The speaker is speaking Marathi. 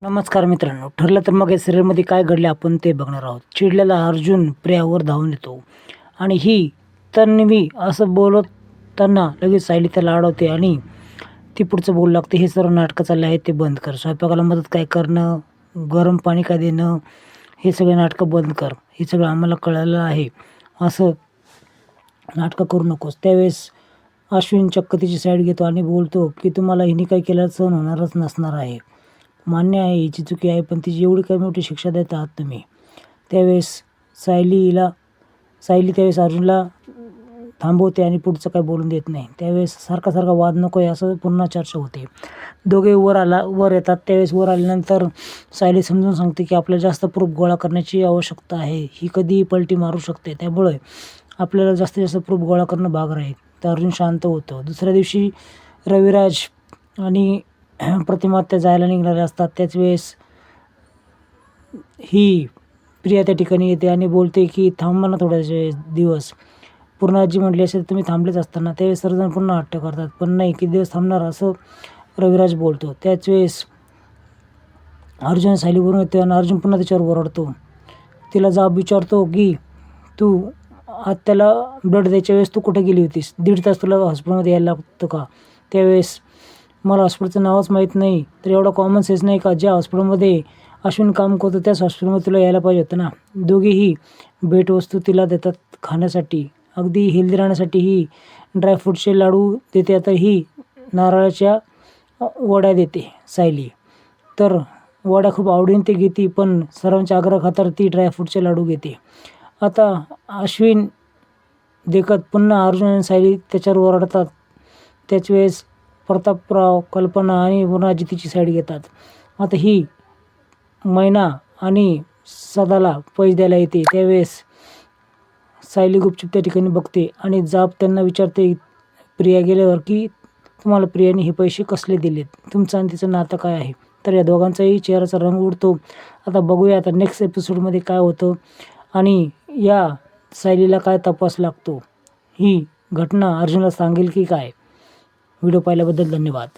नमस्कार मित्रांनो, ठरलं तर मग या सिरियलमध्ये काय घडले आपण ते बघणार आहोत. चिडलेला अर्जुन प्रियावर धावून येतो आणि ही तन्वी असं बोलताना लगेच सायली त्याला अडवते आणि ती पुढचं बोलू लागते, हे सर्व नाटकं चालले आहेत ते बंद कर. स्वयंपाकाला मदत काय करणं, गरम पाणी काय देणं, हे सगळे नाटकं बंद कर. हे सगळं आम्हाला कळलं आहे. असं नाटकं करू नकोस. त्यावेळेस अश्विन चक्क तिची साईड घेतो आणि बोलतो की तुम्हाला हिने काही केलं सहन होणारच नसणार आहे. मान्य आहे हिची चुकी आहे, पण तिची एवढी काही मोठी शिक्षा देत आहात तुम्ही. त्यावेळेस सायली त्यावेळेस अर्जुनला थांबवते आणि पुढचं काही बोलून देत नाही. त्यावेळेस सारखा वाद नको आहे असं पुन्हा चर्चा होते. दोघे वर येतात. त्यावेळेस वर आल्यानंतर सायली समजून सांगते की आपल्याला जास्त प्रूफ गोळा करण्याची आवश्यकता आहे. ही कधीही पलटी मारू शकते, त्यामुळे आपल्याला जास्तीत जास्त प्रूफ गोळा करणं भाग राहील. तर अर्जुन शांत होतो. दुसऱ्या दिवशी रविराज आणि प्रतिमा त्या जायला निघणारे असतात. त्याच वेळेस ही प्रिया त्या ठिकाणी येते आणि बोलते की थांबा ना थोड्याचे दिवस. पूर्णाजी म्हटली असेल तुम्ही थांबलेच असताना. त्यावेळेस सर्वजण पुन्हा हट्ट करतात, पण नाही किती दिवस थांबणार असं रविराज बोलतो. त्याच वेळेस अर्जुन सायलीवरून येतो आणि अर्जुन पुन्हा त्याच्यावर ओरडतो. तिला जाब विचारतो की तू त्याला ब्लड द्यायच्या वेळेस तू कुठे गेली होतीस? 1.5 तास तुला हॉस्पिटलमध्ये यायला लागतं का? त्यावेळेस मला हॉस्पिटलचं नावच माहीत नाही, तर एवढा कॉमन सेन्स नाही का? ज्या हॉस्पिटलमध्ये अश्विन काम करतो त्याच हॉस्पिटलमध्ये तुला यायला पाहिजे होतं ना. दोघेही भेटवस्तू तिला देतात खाण्यासाठी. अगदी हेल्दी राहण्यासाठी ही ड्रायफ्रूटचे लाडू देते. आता ही नारळाच्या वड्या देते सायली. तर वड्या खूप आवडीने ते घेते, पण सर्वांच्या आग्रहाखातर ती ड्रायफ्रूटचे लाडू घेते. आता अश्विन देखत पुन्हा अर्जुन आणि सायली त्याच्यावर ओरडतात. त्याच वेळेस प्रतापराव, कल्पना आणि पूर्णाजी तिची साईड घेतात. आता ही मैना आणि सदाला पैसे द्यायला येते. त्यावेळेस सायली गुपचूप त्या ठिकाणी बघते आणि जाब त्यांना विचारते प्रिया गेल्यावर की तुम्हाला प्रियाने हे पैसे कसले दिलेत, तुमचं आणि तिचं नातं काय आहे? तर या दोघांचाही चेहऱ्याचा रंग उडतो. आता बघूया आता नेक्स्ट एपिसोडमध्ये काय होतं आणि या सायलीला काय तपास लागतो. ही घटना अर्जुनला सांगेल की काय? व्हिडिओ पाहिल्याबद्दल धन्यवाद.